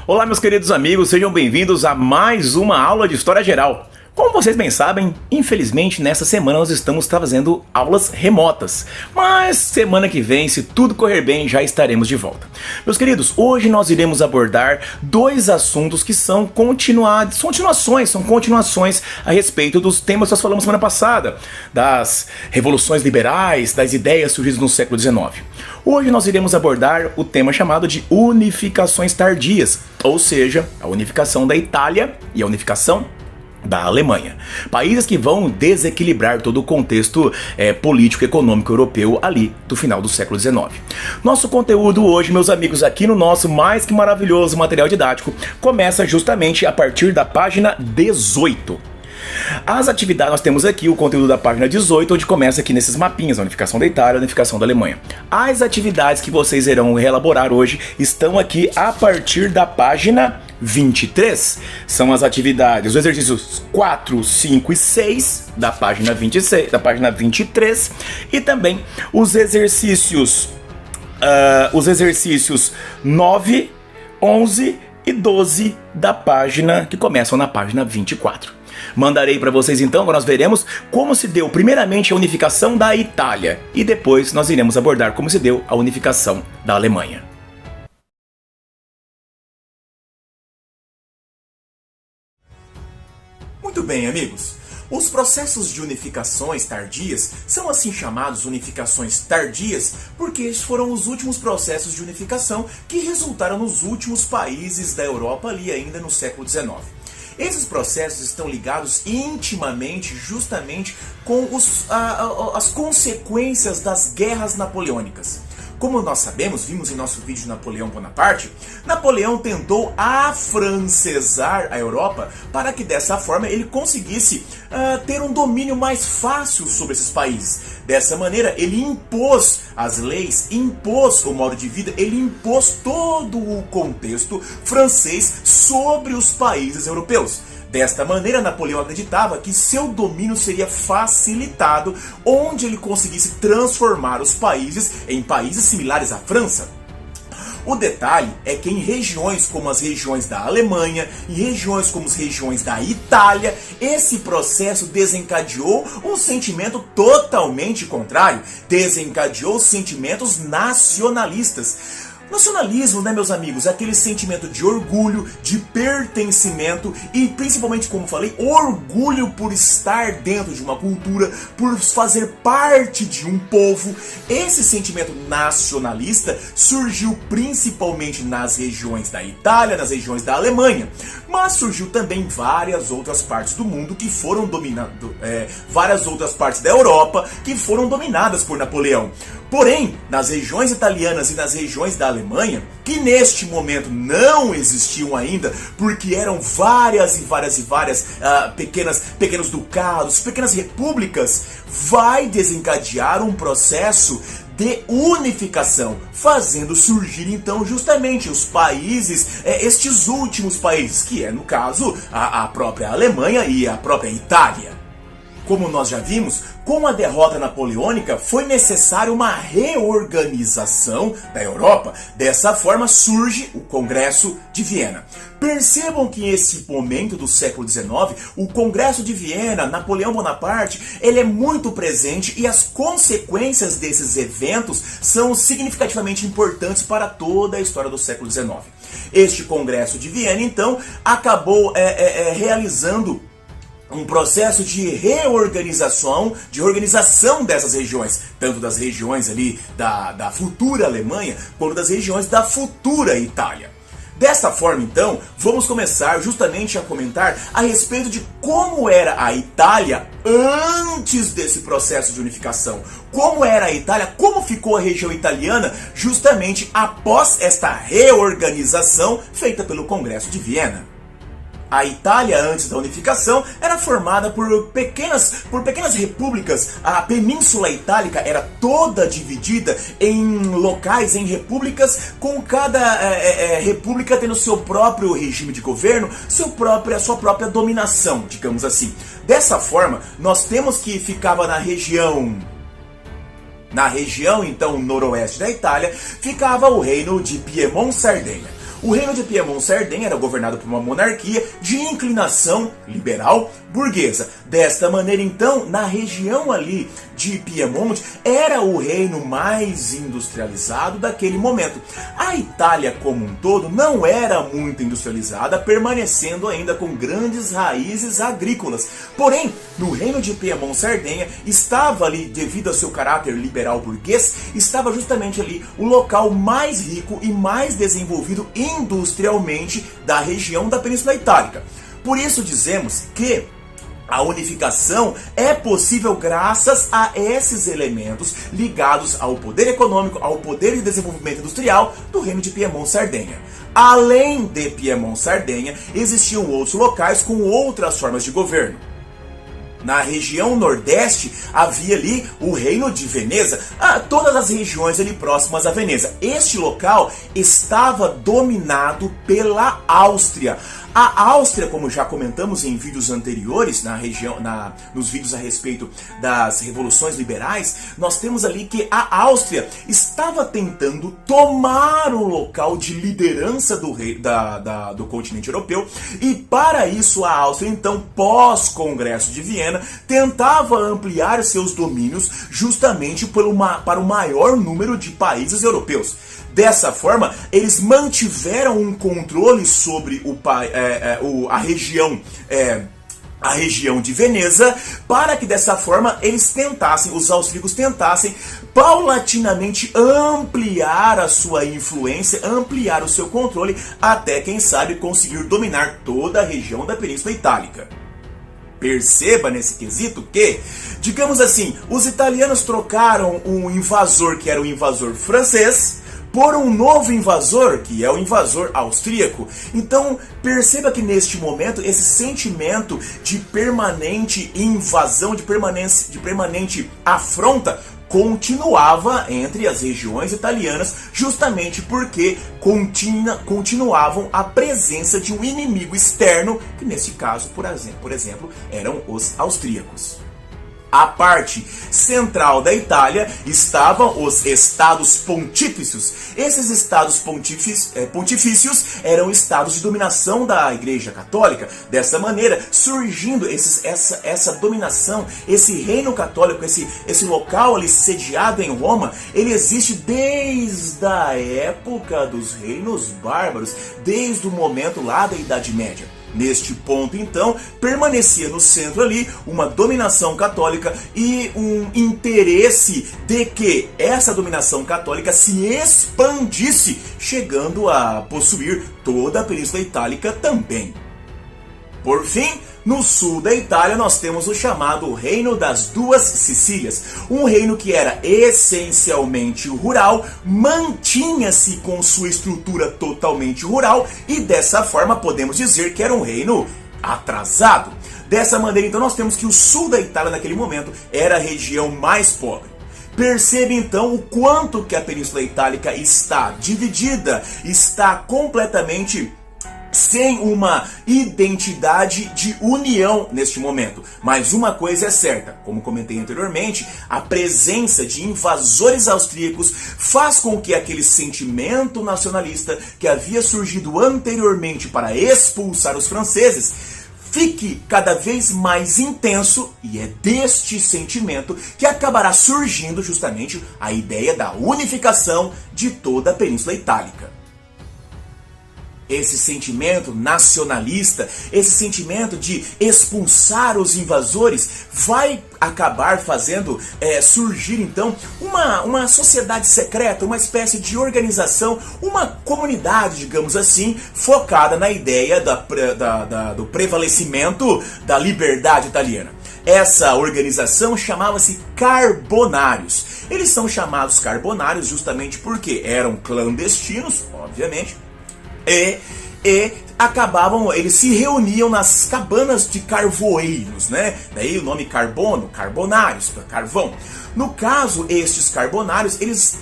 Olá, meus queridos amigos, sejam bem-vindos a mais uma aula de História Geral. Como vocês bem sabem, infelizmente nessa semana nós estamos fazendo aulas remotas, mas semana que vem, se tudo correr bem, já estaremos de volta. Meus queridos, hoje nós iremos abordar dois assuntos que são continuações a respeito dos temas que nós falamos semana passada, das revoluções liberais, das ideias surgidas no século XIX. Hoje nós iremos abordar o tema chamado de unificações tardias, ou seja, a unificação da Itália e a unificação da Alemanha. Países que vão desequilibrar todo o contexto político e econômico europeu ali do final do século XIX. Nosso conteúdo hoje, meus amigos, aqui no nosso mais que maravilhoso material didático, começa justamente a partir da página 18. As atividades, nós temos aqui o conteúdo da página 18, onde começa aqui nesses mapinhas, a unificação da Itália, a unificação da Alemanha. As atividades que vocês irão reelaborar hoje estão aqui a partir da página 23. São as atividades, os exercícios 4, 5 e 6 da página 26, da página 23, e também os exercícios 9, 11 e 12 da página que começam na página 24. Mandarei para vocês então, nós veremos como se deu primeiramente a unificação da Itália e depois nós iremos abordar como se deu a unificação da Alemanha. Muito bem, amigos. Os processos de unificações tardias são assim chamados unificações tardias porque estes foram os últimos processos de unificação que resultaram nos últimos países da Europa ali ainda no século XIX. Esses processos estão ligados intimamente justamente com as consequências das guerras napoleônicas. Como nós sabemos, vimos em nosso vídeo de Napoleão Bonaparte, Napoleão tentou afrancesar a Europa para que dessa forma ele conseguisse ter um domínio mais fácil sobre esses países. Dessa maneira, ele impôs as leis, impôs o modo de vida, ele impôs todo o contexto francês sobre os países europeus. Desta maneira, Napoleão acreditava que seu domínio seria facilitado onde ele conseguisse transformar os países em países similares à França. O detalhe é que em regiões como as regiões da Alemanha, em regiões como as regiões da Itália, esse processo desencadeou um sentimento totalmente contrário, desencadeou sentimentos nacionalistas. Nacionalismo, né, meus amigos, é aquele sentimento de orgulho, de pertencimento e principalmente, como falei, orgulho por estar dentro de uma cultura, por fazer parte de um povo. Esse sentimento nacionalista surgiu principalmente nas regiões da Itália, nas regiões da Alemanha, mas surgiu também em várias outras partes do mundo que foram várias outras partes da Europa que foram dominadas por Napoleão. Porém, nas regiões italianas e nas regiões da Alemanha, que neste momento não existiam ainda, porque eram várias pequenos ducados, pequenas repúblicas, vai desencadear um processo de unificação, fazendo surgir então justamente os países, estes últimos países, que é no caso a própria Alemanha e a própria Itália. Como nós já vimos, com a derrota napoleônica foi necessária uma reorganização da Europa. Dessa forma surge o Congresso de Viena. Percebam que nesse momento do século XIX, o Congresso de Viena, Napoleão Bonaparte, ele é muito presente e as consequências desses eventos são significativamente importantes para toda a história do século XIX. Este Congresso de Viena, então, acabou realizando um processo de reorganização, de organização dessas regiões, tanto das regiões ali da futura Alemanha, quanto das regiões da futura Itália. Desta forma, então, vamos começar justamente a comentar a respeito de como era a Itália antes desse processo de unificação. Como era a Itália, como ficou a região italiana justamente após esta reorganização feita pelo Congresso de Viena. A Itália, antes da unificação, era formada por pequenas repúblicas. A Península Itálica era toda dividida em locais, em repúblicas, com cada república tendo seu próprio regime de governo, a sua própria dominação, digamos assim. Dessa forma, nós temos que ficava na região então noroeste da Itália, ficava o reino de Piemonte-Sardenha. O reino de Piemonte-Sardenha era governado por uma monarquia de inclinação liberal burguesa. Desta maneira, então, na região ali de Piemonte, era o reino mais industrializado daquele momento. A Itália como um todo não era muito industrializada, permanecendo ainda com grandes raízes agrícolas. Porém, no reino de Piemonte-Sardenha, estava ali, devido ao seu caráter liberal burguês, estava justamente ali o local mais rico e mais desenvolvido industrialmente da região da Península Itálica. Por isso dizemos que a unificação é possível graças a esses elementos ligados ao poder econômico, ao poder de desenvolvimento industrial do reino de Piemonte-Sardenha. Além de Piemonte-Sardenha, existiam outros locais com outras formas de governo. Na região nordeste havia ali o reino de Veneza, todas as regiões ali próximas a Veneza. Este local estava dominado pela Áustria. A Áustria, como já comentamos em vídeos anteriores, nos vídeos a respeito das revoluções liberais, nós temos ali que a Áustria estava tentando tomar o local de liderança do continente europeu, e para isso a Áustria, então, pós-Congresso de Viena, tentava ampliar seus domínios justamente para o maior número de países europeus. Dessa forma, eles mantiveram um controle sobre a região de Veneza, para que dessa forma os austríacos tentassem paulatinamente ampliar a sua influência, ampliar o seu controle, até, quem sabe, conseguir dominar toda a região da Península Itálica. Perceba nesse quesito que, digamos assim, os italianos trocaram um invasor, que era o invasor francês, por um novo invasor, que é o invasor austríaco. Então, perceba que neste momento, esse sentimento de permanente invasão, de permanente afronta, continuava entre as regiões italianas, justamente porque continuavam a presença de um inimigo externo, que nesse caso, por exemplo, eram os austríacos. A parte central da Itália estavam os estados pontífices. Esses estados pontifícios eram estados de dominação da Igreja Católica. Dessa maneira, surgindo essa dominação, esse reino católico, esse local ali sediado em Roma, ele existe desde a época dos reinos bárbaros, desde o momento lá da Idade Média. Neste ponto, então, permanecia no centro ali uma dominação católica e um interesse de que essa dominação católica se expandisse, chegando a possuir toda a Península Itálica também. Por fim, no sul da Itália nós temos o chamado Reino das Duas Sicílias, um reino que era essencialmente rural, mantinha-se com sua estrutura totalmente rural e dessa forma podemos dizer que era um reino atrasado. Dessa maneira, então, nós temos que o sul da Itália naquele momento era a região mais pobre. Percebe então o quanto que a Península Itálica está dividida, está completamente sem uma identidade de união neste momento. Mas uma coisa é certa, como comentei anteriormente, a presença de invasores austríacos faz com que aquele sentimento nacionalista que havia surgido anteriormente para expulsar os franceses fique cada vez mais intenso, e é deste sentimento que acabará surgindo justamente a ideia da unificação de toda a Península Itálica. Esse sentimento nacionalista, esse sentimento de expulsar os invasores, vai acabar fazendo surgir então uma sociedade secreta, uma espécie de organização, uma comunidade, digamos assim, focada na ideia do prevalecimento da liberdade italiana. Essa organização chamava-se Carbonários. Eles são chamados Carbonários justamente porque eram clandestinos, obviamente, e acabavam, eles se reuniam nas cabanas de carvoeiros, né? Daí o nome carbono, carbonários, carvão. No caso, estes carbonários, eles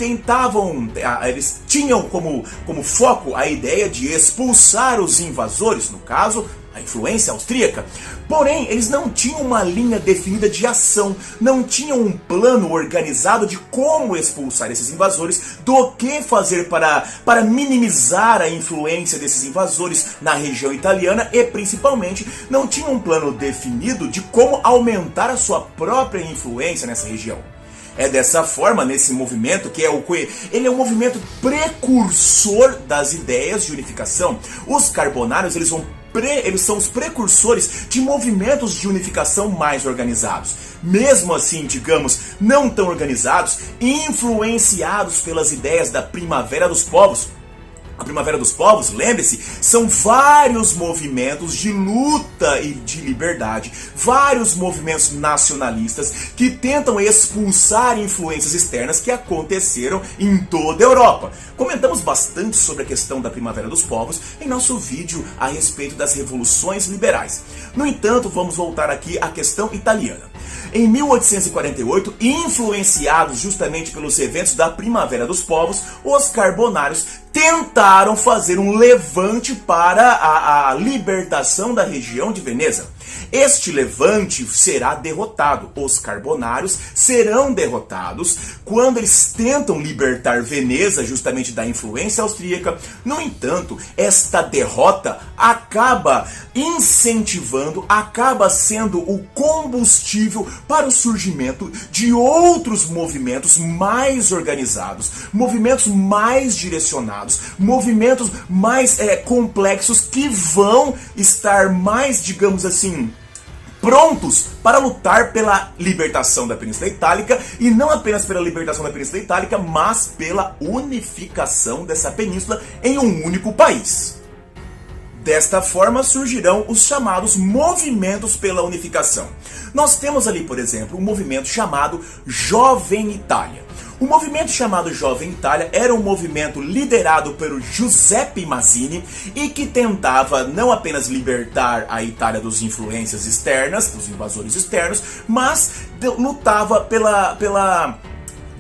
tinham como foco a ideia de expulsar os invasores, no caso, a influência austríaca. Porém, eles não tinham uma linha definida de ação, não tinham um plano organizado de como expulsar esses invasores, do que fazer para minimizar a influência desses invasores na região italiana e, principalmente, não tinham um plano definido de como aumentar a sua própria influência nessa região. É dessa forma, nesse movimento, ele é um movimento precursor das ideias de unificação. Os carbonários, eles são os precursores de movimentos de unificação mais organizados. Mesmo assim, digamos, não tão organizados, influenciados pelas ideias da Primavera dos Povos. A Primavera dos Povos, lembre-se, são vários movimentos de luta e de liberdade, vários movimentos nacionalistas que tentam expulsar influências externas que aconteceram em toda a Europa. Comentamos bastante sobre a questão da Primavera dos Povos em nosso vídeo a respeito das revoluções liberais. No entanto, vamos voltar aqui à questão italiana. Em 1848, influenciados justamente pelos eventos da Primavera dos Povos, os carbonários tentaram fazer um levante para a libertação da região de Veneza. Este levante será derrotado. Os carbonários serão derrotados quando eles tentam libertar Veneza justamente da influência austríaca. No entanto, esta derrota acaba incentivando, acaba sendo o combustível para o surgimento de outros movimentos mais organizados, movimentos mais direcionados, movimentos mais complexos que vão estar mais, digamos assim, prontos para lutar pela libertação da Península Itálica, e não apenas pela libertação da Península Itálica, mas pela unificação dessa península em um único país. Desta forma surgirão os chamados movimentos pela unificação. Nós temos ali, por exemplo, um movimento chamado Jovem Itália. O movimento chamado Jovem Itália era um movimento liderado pelo Giuseppe Mazzini e que tentava não apenas libertar a Itália das influências externas, dos invasores externos, mas lutava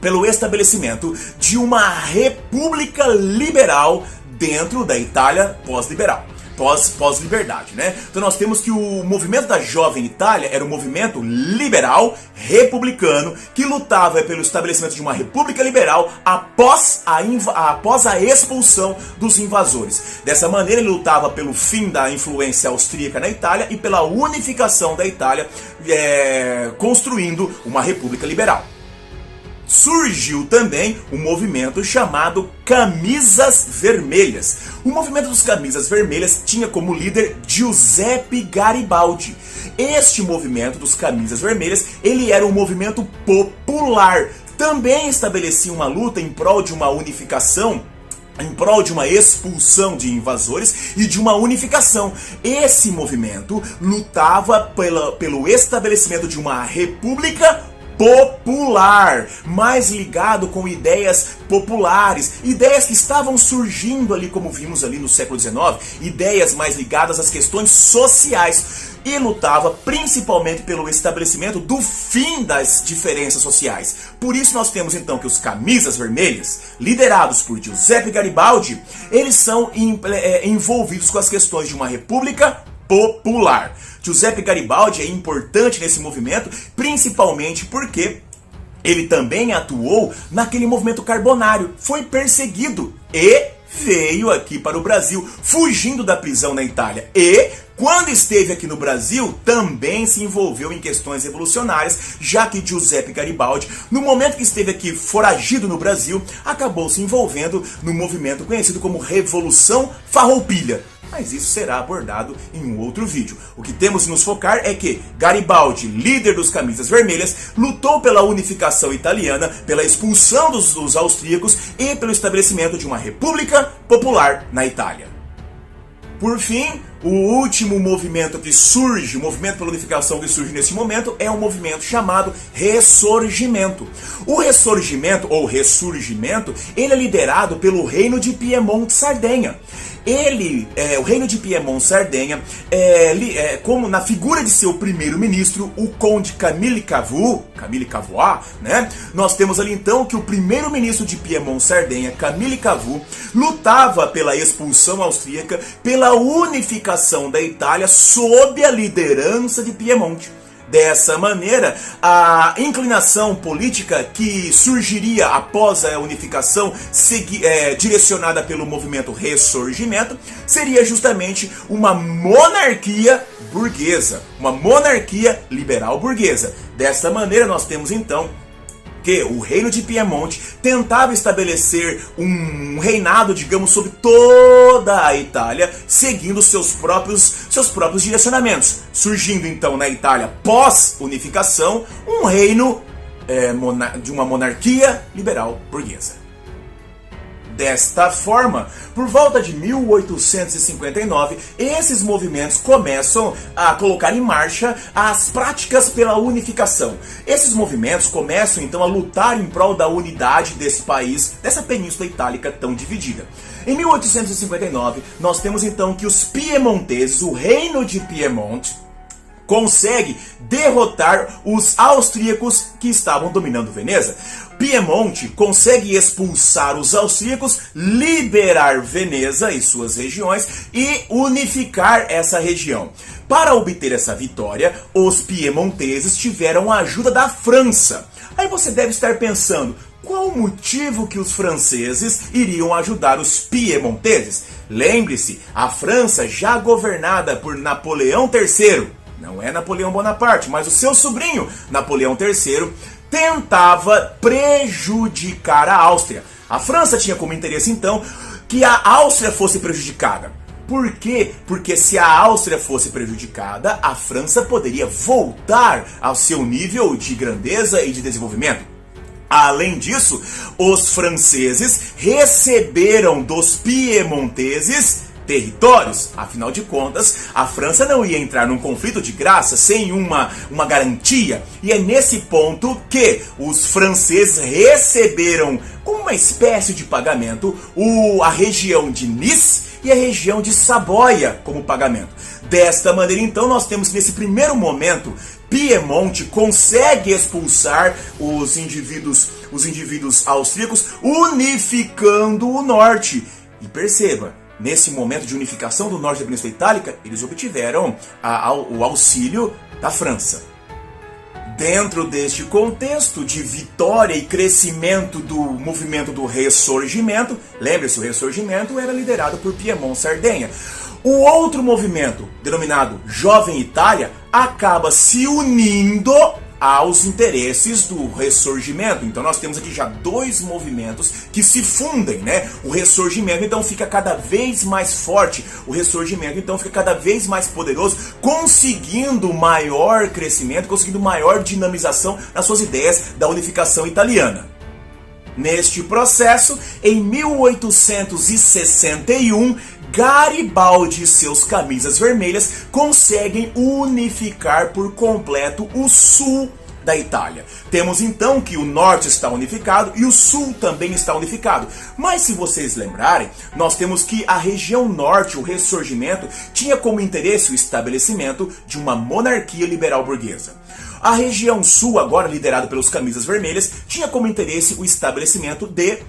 pelo estabelecimento de uma república liberal dentro da Itália pós-liberal. Pós-liberdade, né? Então nós temos que o movimento da Jovem Itália era um movimento liberal, republicano, que lutava pelo estabelecimento de uma república liberal após a expulsão dos invasores. Dessa maneira ele lutava pelo fim da influência austríaca na Itália e pela unificação da Itália, construindo uma república liberal. Surgiu também um movimento chamado Camisas Vermelhas. O movimento dos Camisas Vermelhas tinha como líder Giuseppe Garibaldi. Este movimento dos Camisas Vermelhas, ele era um movimento popular. Também estabelecia uma luta em prol de uma unificação, em prol de uma expulsão de invasores e de uma unificação. Esse movimento lutava pelo estabelecimento de uma república popular, mais ligado com ideias populares, ideias que estavam surgindo ali, como vimos ali no século XIX, ideias mais ligadas às questões sociais, e lutava principalmente pelo estabelecimento do fim das diferenças sociais. Por isso nós temos então que os Camisas Vermelhas, liderados por Giuseppe Garibaldi, eles são envolvidos com as questões de uma república popular. Giuseppe Garibaldi é importante nesse movimento, principalmente porque ele também atuou naquele movimento carbonário, foi perseguido e veio aqui para o Brasil, fugindo da prisão na Itália. E, quando esteve aqui no Brasil, também se envolveu em questões revolucionárias, já que Giuseppe Garibaldi, no momento que esteve aqui foragido no Brasil, acabou se envolvendo no movimento conhecido como Revolução Farroupilha. Mas isso será abordado em um outro vídeo. O que temos que nos focar é que Garibaldi, líder dos Camisas Vermelhas, lutou pela unificação italiana, pela expulsão dos austríacos e pelo estabelecimento de uma república popular na Itália. Por fim, o último movimento que surge, o movimento pela unificação que surge nesse momento, é um movimento chamado Ressurgimento. O Ressurgimento, ou Ressurgimento, ele é liderado pelo Reino de Piemonte-Sardenha. o reino de Piemont-Sardenha, como na figura de seu primeiro-ministro, o conde Camille Cavour, né? Nós temos ali então que o primeiro-ministro de Piemont-Sardenha, Camille Cavour, lutava pela expulsão austríaca, pela unificação da Itália sob a liderança de Piemonte. Dessa maneira, a inclinação política que surgiria após a unificação, direcionada pelo movimento Ressurgimento, seria justamente uma monarquia burguesa, uma monarquia liberal burguesa. Dessa maneira, nós temos então que o reino de Piemonte tentava estabelecer um reinado, digamos, sobre toda a Itália, seguindo seus próprios direcionamentos, surgindo então na Itália pós-unificação um reino de uma monarquia liberal burguesa. Desta forma, por volta de 1859, esses movimentos começam a colocar em marcha as práticas pela unificação. Esses movimentos começam então a lutar em prol da unidade desse país, dessa península itálica tão dividida. Em 1859, nós temos então que os piemonteses, o reino de Piemonte, consegue derrotar os austríacos que estavam dominando Veneza. Piemonte consegue expulsar os austríacos, liberar Veneza e suas regiões e unificar essa região. Para obter essa vitória, os piemonteses tiveram a ajuda da França. Aí você deve estar pensando, qual o motivo que os franceses iriam ajudar os piemonteses? Lembre-se, a França já governada por Napoleão III, não é Napoleão Bonaparte, mas o seu sobrinho, Napoleão III, tentava prejudicar a Áustria. A França tinha como interesse, então, que a Áustria fosse prejudicada. Por quê? Porque se a Áustria fosse prejudicada, a França poderia voltar ao seu nível de grandeza e de desenvolvimento. Além disso, os franceses receberam dos piemonteses territórios. Afinal de contas, a França não ia entrar num conflito de graça sem uma garantia. E é nesse ponto que os franceses receberam, como uma espécie de pagamento, a região de Nice e a região de Saboia como pagamento. Desta maneira, então, nós temos que nesse primeiro momento, Piemonte consegue expulsar os indivíduos austríacos, unificando o norte. E perceba, nesse momento de unificação do norte da Península Itálica, eles obtiveram o auxílio da França. Dentro deste contexto de vitória e crescimento do movimento do Ressurgimento, lembre-se, o Ressurgimento era liderado por Piemont-Sardenha. O outro movimento, denominado Jovem Itália, acaba se unindo aos interesses do Ressurgimento. Então nós temos aqui já dois movimentos que se fundem, né? O Ressurgimento então fica cada vez mais forte, o Ressurgimento então fica cada vez mais poderoso, conseguindo maior crescimento, conseguindo maior dinamização nas suas ideias da unificação italiana. Neste processo, em 1861, Garibaldi e seus camisas vermelhas conseguem unificar por completo o sul da Itália. Temos então que o norte está unificado e o sul também está unificado. Mas se vocês lembrarem, nós temos que a região norte, o Ressurgimento, tinha como interesse o estabelecimento de uma monarquia liberal burguesa. A região sul, agora liderada pelos camisas vermelhas, tinha como interesse o estabelecimento de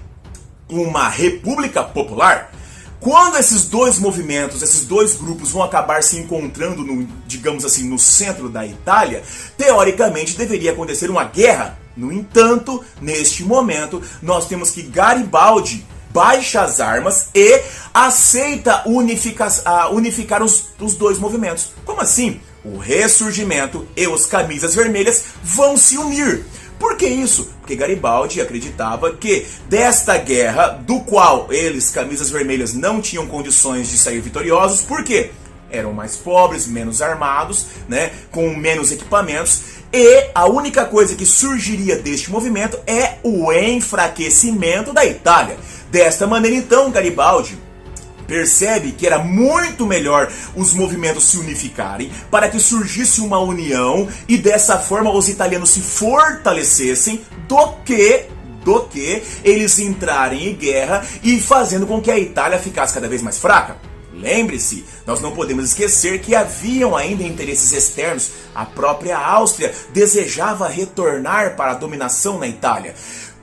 uma república popular. Quando esses dois movimentos, esses dois grupos vão acabar se encontrando, digamos assim, no centro da Itália, teoricamente deveria acontecer uma guerra. No entanto, neste momento, nós temos que Garibaldi baixa as armas e aceita unificar os dois movimentos. Como assim? O Ressurgimento e os camisas vermelhas vão se unir. Por que isso? Porque Garibaldi acreditava que desta guerra, do qual eles, camisas vermelhas, não tinham condições de sair vitoriosos, por quê? Eram mais pobres, menos armados, né, com menos equipamentos, e a única coisa que surgiria deste movimento é o enfraquecimento da Itália. Desta maneira, então, Garibaldi percebe que era muito melhor os movimentos se unificarem para que surgisse uma união e dessa forma os italianos se fortalecessem do que do que eles entrarem em guerra e fazendo com que a Itália ficasse cada vez mais fraca. Lembre-se, nós não podemos esquecer que haviam ainda interesses externos. A própria Áustria desejava retornar para a dominação na Itália.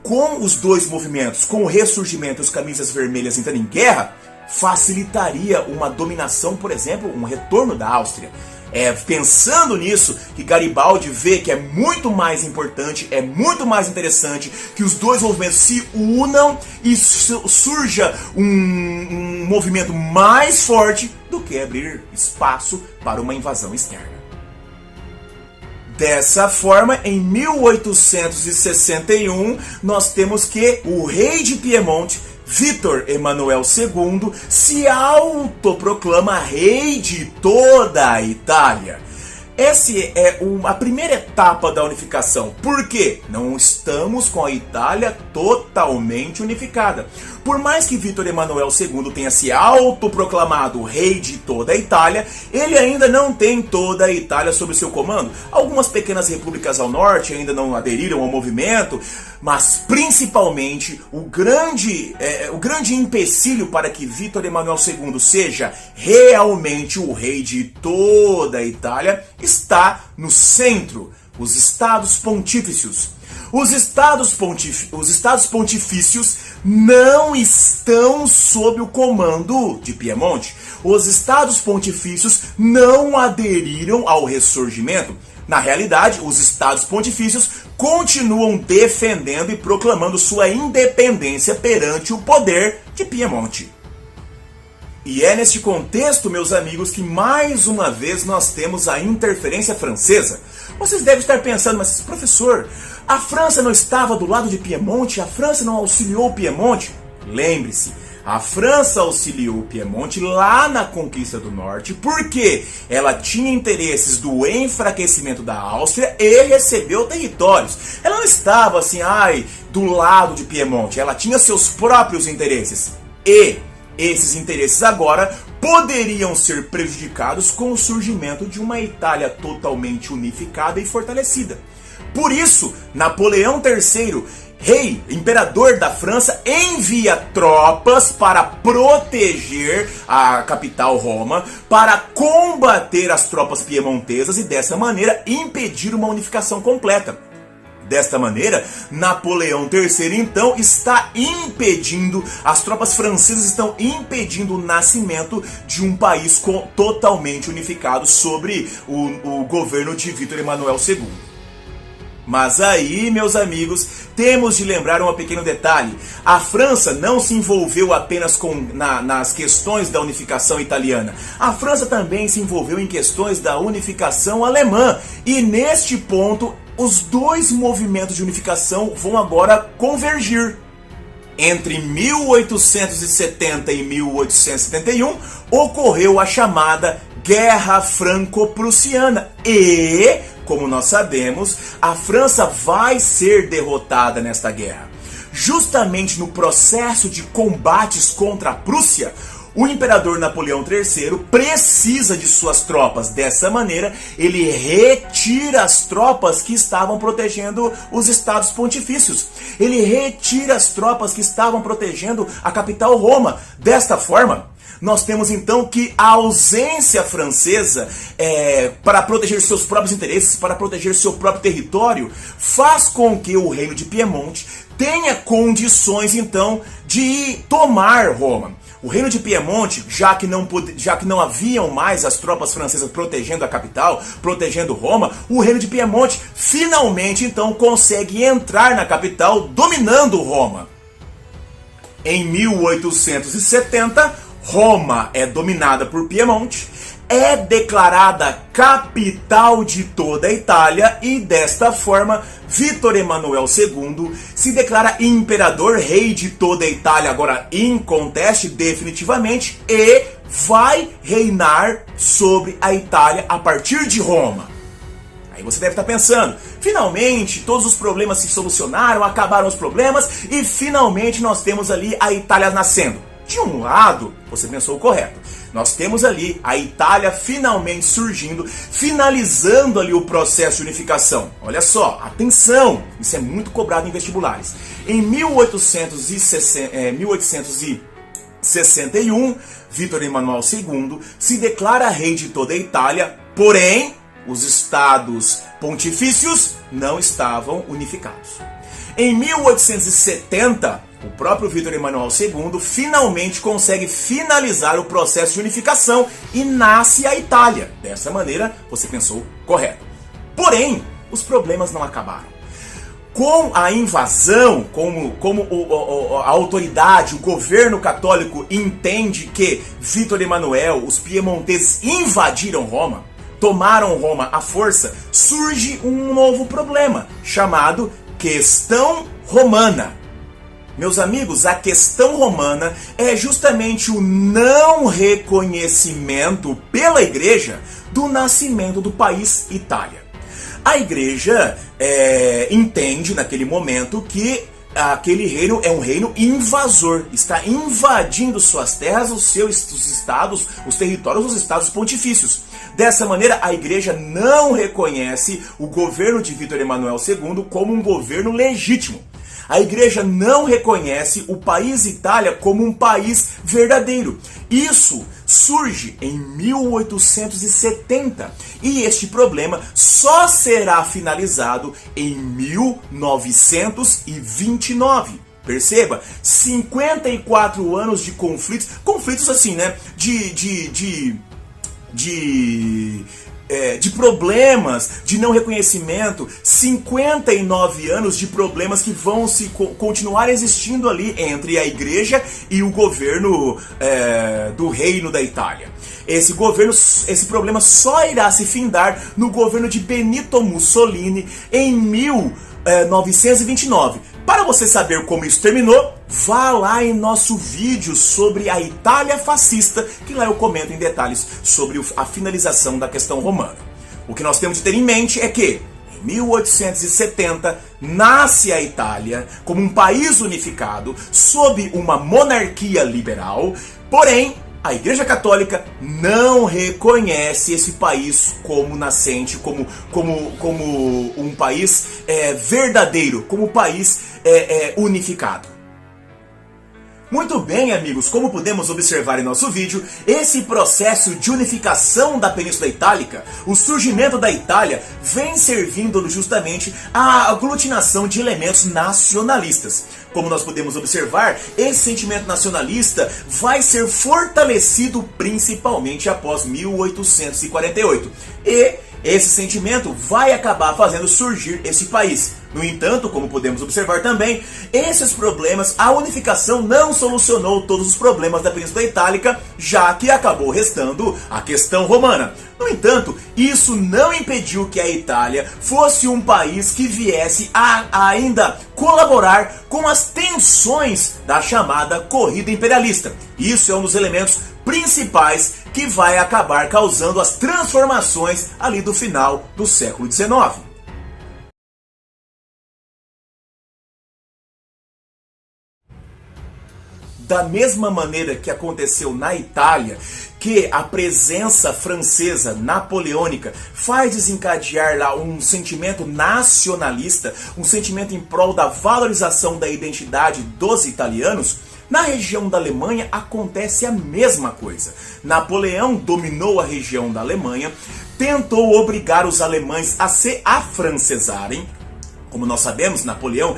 Com os dois movimentos, com o ressurgimento dos camisas vermelhas entrando em guerra, facilitaria uma dominação, por exemplo, um retorno da Áustria. Pensando nisso, que Garibaldi vê que é muito mais importante, é muito mais interessante que os dois movimentos se unam e surja um movimento mais forte do que abrir espaço para uma invasão externa. Dessa forma, em 1861, nós temos que o rei de Piemonte, Vítor Emanuel II, se autoproclama rei de toda a Itália. Essa é a primeira etapa da unificação. Por quê? Não estamos com a Itália totalmente unificada. Por mais que Vítor Emanuel II tenha se autoproclamado rei de toda a Itália, ele ainda não tem toda a Itália sob seu comando. Algumas pequenas repúblicas ao norte ainda não aderiram ao movimento, mas principalmente o grande empecilho para que Vítor Emanuel II seja realmente o rei de toda a Itália está no centro, os Estados Pontífices. Os Estados Pontifícios não estão sob o comando de Piemonte. Os Estados Pontifícios não aderiram ao ressurgimento. Na realidade, os Estados Pontifícios continuam defendendo e proclamando sua independência perante o poder de Piemonte. E é neste contexto, meus amigos, que mais uma vez nós temos a interferência francesa. Vocês devem estar pensando, mas professor, a França não estava do lado de Piemonte? A França não auxiliou Piemonte? Lembre-se, a França auxiliou Piemonte lá na conquista do norte porque ela tinha interesses do enfraquecimento da Áustria e recebeu territórios. Ela não estava assim, do lado de Piemonte, ela tinha seus próprios interesses. E esses interesses agora poderiam ser prejudicados com o surgimento de uma Itália totalmente unificada e fortalecida. Por isso, Napoleão III, rei, imperador da França, envia tropas para proteger a capital Roma, para combater as tropas piemontesas e dessa maneira impedir uma unificação completa. Desta maneira, Napoleão III então está impedindo, as tropas francesas estão impedindo o nascimento de um país totalmente unificado sobre o governo de Vítor Emanuel II. Mas aí, meus amigos, temos de lembrar um pequeno detalhe. A França não se envolveu apenas nas questões da unificação italiana. A França também se envolveu em questões da unificação alemã. E neste ponto, os dois movimentos de unificação vão agora convergir. Entre 1870 e 1871, ocorreu a chamada Guerra Franco-Prussiana e, como nós sabemos, a França vai ser derrotada nesta guerra. Justamente no processo de combates contra a Prússia, o imperador Napoleão III precisa de suas tropas. Dessa maneira, ele retira as tropas que estavam protegendo os Estados Pontifícios. Ele retira as tropas que estavam protegendo a capital Roma. Desta forma, nós temos então que a ausência francesa para proteger seus próprios interesses, para proteger seu próprio território, faz com que o reino de Piemonte tenha condições então de tomar Roma. O reino de Piemonte, já que não haviam mais as tropas francesas protegendo a capital, protegendo Roma, o reino de Piemonte finalmente então consegue entrar na capital dominando Roma. Em 1870, Roma é dominada por Piemonte, é declarada capital de toda a Itália e desta forma Vítor Emanuel II se declara imperador, rei de toda a Itália, agora inconteste definitivamente, e vai reinar sobre a Itália a partir de Roma. Aí você deve estar pensando, finalmente todos os problemas se solucionaram, acabaram os problemas e finalmente nós temos ali a Itália nascendo. De um lado, você pensou o correto. nós temos ali a Itália finalmente surgindo, finalizando ali o processo de unificação. Olha só, atenção, isso é muito cobrado em vestibulares. Em 1861, Vítor Emanuel II se declara rei de toda a Itália, porém, os estados pontifícios não estavam unificados. Em 1870, o próprio Vítor Emanuel II finalmente consegue finalizar o processo de unificação e nasce a Itália. Dessa maneira, você pensou correto. Porém, os problemas não acabaram. Com a invasão, como a autoridade, o governo católico entende que Vítor Emanuel, os piemonteses invadiram Roma, tomaram Roma à força, surge um novo problema, chamado questão romana. Meus amigos, a questão romana é justamente o não reconhecimento pela igreja do nascimento do país Itália. A igreja entende naquele momento que aquele reino é um reino invasor, está invadindo suas terras, os estados, os territórios dos estados pontifícios. Dessa maneira, a igreja não reconhece o governo de Vítor Emanuel II como um governo legítimo. A igreja não reconhece o país Itália como um país verdadeiro. Isso surge em 1870 e este problema só será finalizado em 1929. Perceba, 54 anos de conflitos assim, né? De problemas, de não reconhecimento, 59 anos de problemas que vão continuar existindo ali entre a igreja e o governo do Reino da Itália. Esse problema só irá se findar no governo de Benito Mussolini em 1929. Para você saber como isso terminou, vá lá em nosso vídeo sobre a Itália fascista, que lá eu comento em detalhes sobre a finalização da questão romana. O que nós temos de ter em mente é que, em 1870, nasce a Itália como um país unificado, sob uma monarquia liberal, porém, a Igreja Católica não reconhece esse país como nascente, como um país verdadeiro, como um país unificado. Muito bem, amigos, como podemos observar em nosso vídeo, esse processo de unificação da Península Itálica, o surgimento da Itália, vem servindo justamente à aglutinação de elementos nacionalistas. Como nós podemos observar, esse sentimento nacionalista vai ser fortalecido principalmente após 1848. E esse sentimento vai acabar fazendo surgir esse país. No entanto, como podemos observar também, esses problemas, a unificação não solucionou todos os problemas da Península Itálica, já que acabou restando a questão romana. No entanto, isso não impediu que a Itália fosse um país que viesse a ainda colaborar com as tensões da chamada corrida imperialista. Isso é um dos elementos principais que vai acabar causando as transformações ali do final do século XIX. Da mesma maneira que aconteceu na Itália, que a presença francesa napoleônica faz desencadear lá um sentimento nacionalista, um sentimento em prol da valorização da identidade dos italianos, na região da Alemanha acontece a mesma coisa. Napoleão dominou a região da Alemanha, tentou obrigar os alemães a se afrancesarem. Como nós sabemos, Napoleão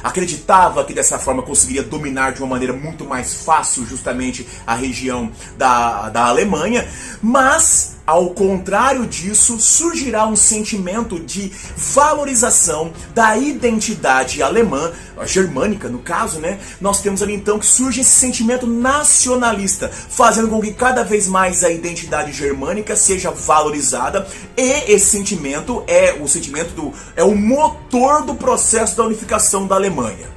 acreditava que dessa forma conseguiria dominar de uma maneira muito mais fácil justamente a região da Alemanha, mas ao contrário disso, surgirá um sentimento de valorização da identidade alemã, germânica no caso, né? Nós temos ali então que surge esse sentimento nacionalista, fazendo com que cada vez mais a identidade germânica seja valorizada, e esse sentimento é o motor do processo da unificação da Alemanha.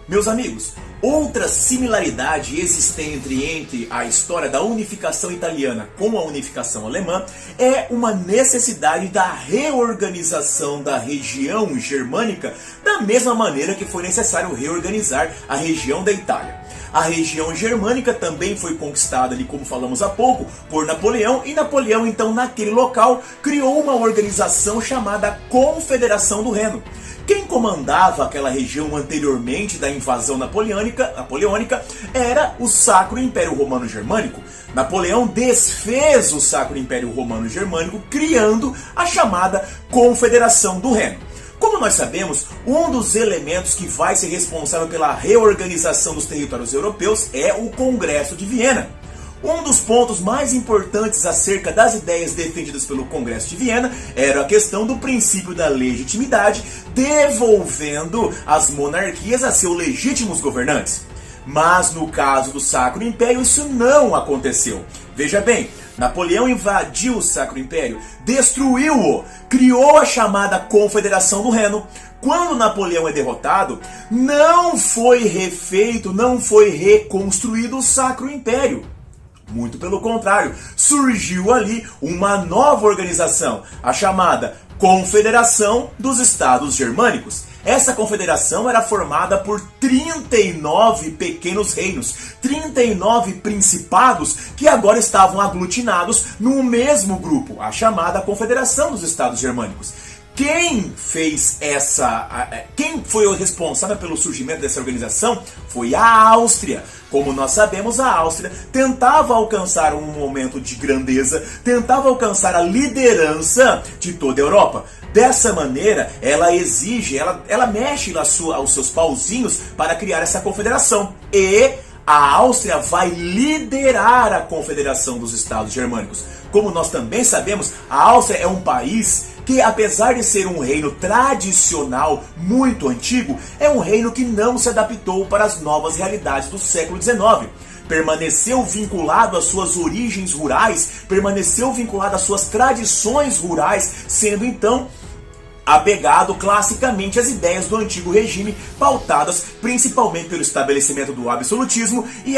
Meus amigos, outra similaridade existente entre a história da unificação italiana com a unificação alemã é uma necessidade da reorganização da região germânica da mesma maneira que foi necessário reorganizar a região da Itália. A região germânica também foi conquistada ali, como falamos há pouco, por Napoleão, e Napoleão então naquele local criou uma organização chamada Confederação do Reno. Quem comandava aquela região anteriormente da invasão napoleônica era o Sacro Império Romano Germânico. Napoleão desfez o Sacro Império Romano Germânico, criando a chamada Confederação do Reno. Como nós sabemos, um dos elementos que vai ser responsável pela reorganização dos territórios europeus é o Congresso de Viena. Um dos pontos mais importantes acerca das ideias defendidas pelo Congresso de Viena era a questão do princípio da legitimidade, devolvendo as monarquias a seus legítimos governantes. Mas no caso do Sacro Império isso não aconteceu. Veja bem, Napoleão invadiu o Sacro Império, destruiu-o, criou a chamada Confederação do Reno. Quando Napoleão é derrotado, não foi refeito, não foi reconstruído o Sacro Império. Muito pelo contrário, surgiu ali uma nova organização, a chamada Confederação dos Estados Germânicos. Essa confederação era formada por 39 pequenos reinos, 39 principados que agora estavam aglutinados no mesmo grupo, a chamada Confederação dos Estados Germânicos. Quem foi o responsável pelo surgimento dessa organização foi a Áustria. Como nós sabemos, a Áustria tentava alcançar um momento de grandeza, tentava alcançar a liderança de toda a Europa. Dessa maneira, ela exige, ela mexe aos seus pauzinhos para criar essa confederação. E a Áustria vai liderar a Confederação dos Estados Germânicos. Como nós também sabemos, a Áustria é um país que, apesar de ser um reino tradicional muito antigo, é um reino que não se adaptou para as novas realidades do século XIX. Permaneceu vinculado às suas origens rurais, permaneceu vinculado às suas tradições rurais, sendo então apegado classicamente às ideias do antigo regime, pautadas principalmente pelo estabelecimento do absolutismo e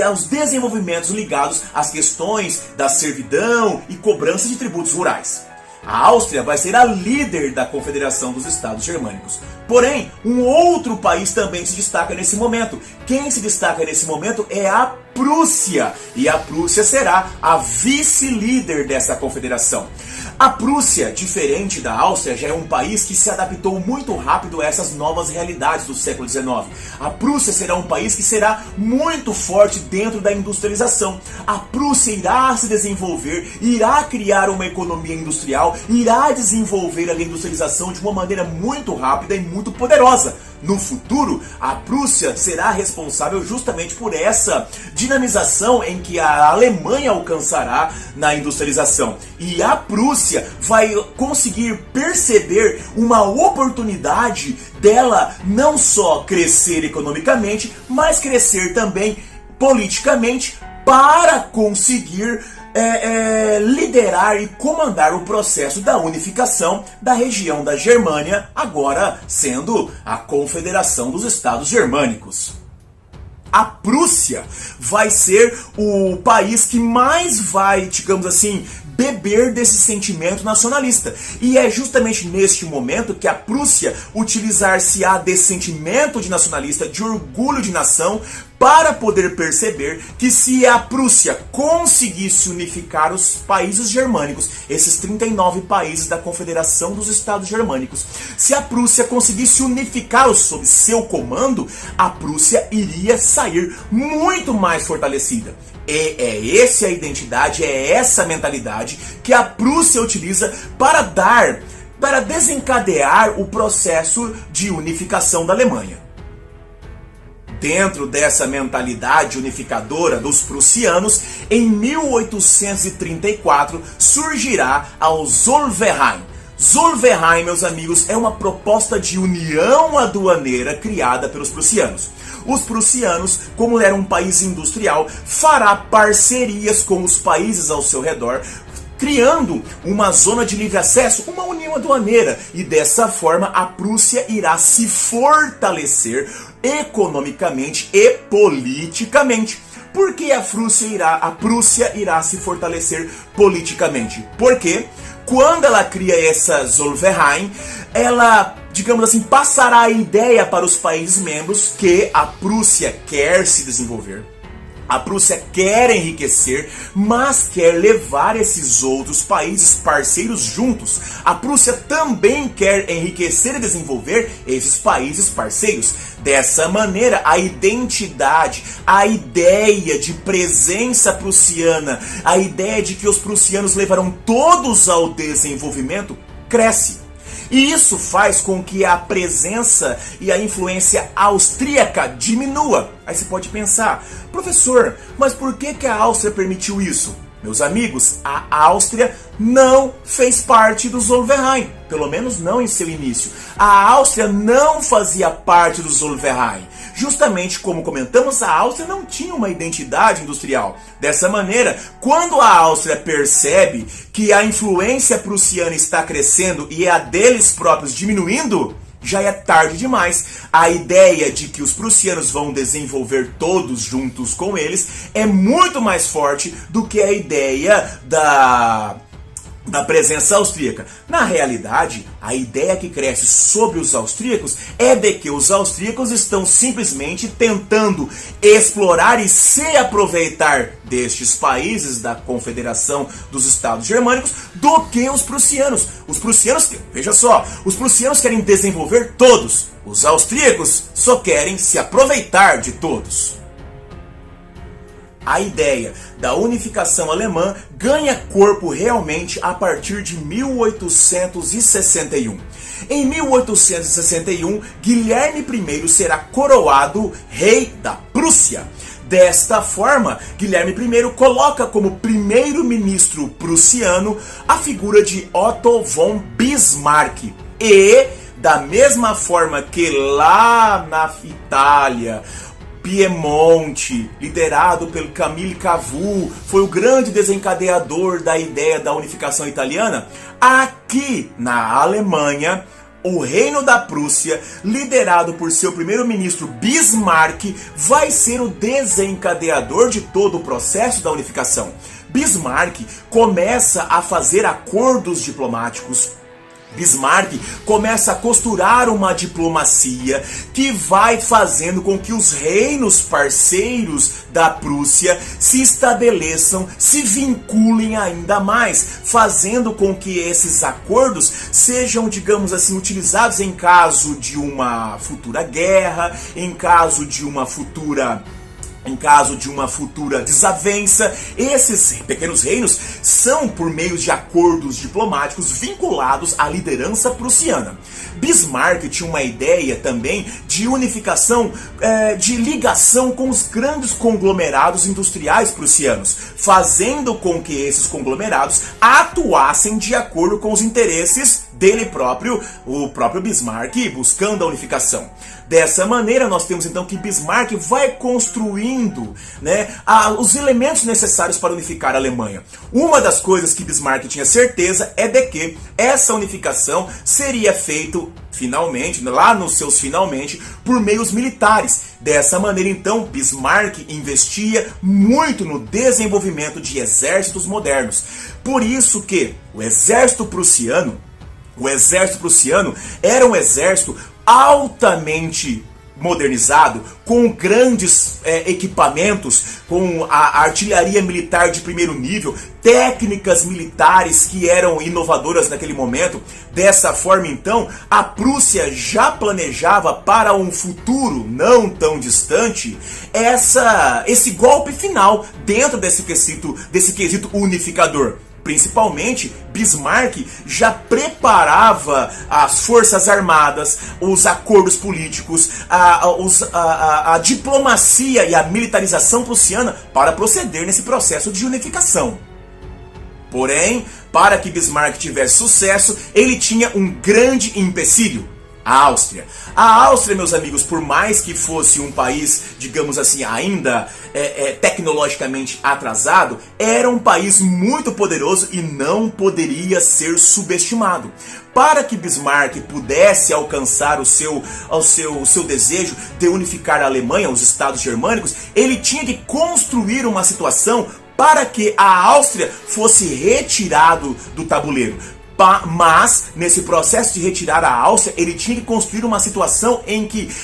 aos desenvolvimentos ligados às questões da servidão e cobrança de tributos rurais. A Áustria vai ser a líder da Confederação dos Estados Germânicos. Porém, um outro país também se destaca nesse momento. Quem se destaca nesse momento é a Prússia. E a Prússia será a vice-líder dessa confederação. A Prússia, diferente da Áustria, já é um país que se adaptou muito rápido a essas novas realidades do século XIX. A Prússia será um país que será muito forte dentro da industrialização. A Prússia irá se desenvolver, irá criar uma economia industrial, irá desenvolver a industrialização de uma maneira muito rápida e muito poderosa. No futuro, a Prússia será responsável justamente por essa dinamização em que a Alemanha alcançará na industrialização. E a Prússia vai conseguir perceber uma oportunidade dela não só crescer economicamente, mas crescer também politicamente para conseguir liderar e comandar o processo da unificação da região da Germânia, agora sendo a Confederação dos Estados Germânicos. A Prússia vai ser o país que mais vai, digamos assim, beber desse sentimento nacionalista. E é justamente neste momento que a Prússia utilizar-se-á desse sentimento de nacionalista, de orgulho de nação, para poder perceber que se a Prússia conseguisse unificar os países germânicos, esses 39 países da Confederação dos Estados Germânicos, se a Prússia conseguisse unificá-los sob seu comando, a Prússia iria sair muito mais fortalecida. E é essa a identidade, é essa a mentalidade que a Prússia utiliza para desencadear o processo de unificação da Alemanha. Dentro dessa mentalidade unificadora dos prussianos, em 1834 surgirá a Zollverein. Zollverein, meus amigos, é uma proposta de união aduaneira criada pelos prussianos. Os prussianos, como era um país industrial, fará parcerias com os países ao seu redor, criando uma zona de livre acesso, uma união aduaneira, e dessa forma a Prússia irá se fortalecer economicamente e politicamente. Por que a Prússia irá se fortalecer politicamente? Porque quando ela cria essa Zollverein, ela digamos assim, passará a ideia para os países membros que a Prússia quer se desenvolver. A Prússia quer enriquecer, mas quer levar esses outros países parceiros juntos. A Prússia também quer enriquecer e desenvolver esses países parceiros. Dessa maneira, a identidade, a ideia de presença prussiana, a ideia de que os prussianos levarão todos ao desenvolvimento, cresce. E isso faz com que a presença e a influência austríaca diminua. Aí você pode pensar, professor, mas por que a Áustria permitiu isso? Meus amigos, a Áustria não fez parte do Zollverein, pelo menos não em seu início. A Áustria não fazia parte do Zollverein. Justamente como comentamos, a Áustria não tinha uma identidade industrial. Dessa maneira, quando a Áustria percebe que a influência prussiana está crescendo e a deles próprios diminuindo, já é tarde demais. A ideia de que os prussianos vão desenvolver todos juntos com eles é muito mais forte do que a ideia da presença austríaca. Na realidade, a ideia que cresce sobre os austríacos é de que os austríacos estão simplesmente tentando explorar e se aproveitar destes países da Confederação dos Estados Germânicos do que os prussianos. Os prussianos, veja só, os prussianos querem desenvolver todos. Os austríacos só querem se aproveitar de todos. A ideia da unificação alemã ganha corpo realmente a partir de 1861. Em 1861, Guilherme I será coroado rei da Prússia. Desta forma, Guilherme I coloca como primeiro-ministro prussiano a figura de Otto von Bismarck. E, da mesma forma que lá na Itália, Piemonte, liderado pelo Camille Cavour, foi o grande desencadeador da ideia da unificação italiana, aqui na Alemanha, o Reino da Prússia, liderado por seu primeiro-ministro Bismarck, vai ser o desencadeador de todo o processo da unificação. Bismarck começa a fazer acordos diplomáticos. Bismarck começa a costurar uma diplomacia que vai fazendo com que os reinos parceiros da Prússia se estabeleçam, se vinculem ainda mais, fazendo com que esses acordos sejam, digamos assim, utilizados em caso de uma futura guerra, em caso de uma futura desavença. Esses pequenos reinos são, por meio de acordos diplomáticos, vinculados à liderança prussiana. Bismarck tinha uma ideia também de unificação, de ligação com os grandes conglomerados industriais prussianos, fazendo com que esses conglomerados atuassem de acordo com os interesses dele próprio, o próprio Bismarck, buscando a unificação. Dessa maneira, nós temos então que Bismarck vai construindo, os elementos necessários para unificar a Alemanha. Uma das coisas que Bismarck tinha certeza é de que essa unificação seria feita finalmente, lá nos seus finalmente, por meios militares. Dessa maneira, então, Bismarck investia muito no desenvolvimento de exércitos modernos. Por isso que o exército prussiano era um exército altamente modernizado, com grandes equipamentos, com a artilharia militar de primeiro nível, técnicas militares que eram inovadoras naquele momento. Dessa forma, então, a Prússia já planejava para um futuro não tão distante esse golpe final dentro desse quesito unificador. Principalmente, Bismarck já preparava as forças armadas, os acordos políticos, a diplomacia e a militarização prussiana para proceder nesse processo de unificação. Porém, para que Bismarck tivesse sucesso, ele tinha um grande empecilho: a Áustria. A Áustria, meus amigos, por mais que fosse um país, digamos assim, ainda tecnologicamente atrasado, era um país muito poderoso e não poderia ser subestimado. Para que Bismarck pudesse alcançar o seu desejo de unificar a Alemanha, os Estados Germânicos, ele tinha que construir uma situação para que a Áustria fosse retirado do tabuleiro. Mas, nesse processo de retirar a Áustria, ele tinha que construir uma situação em que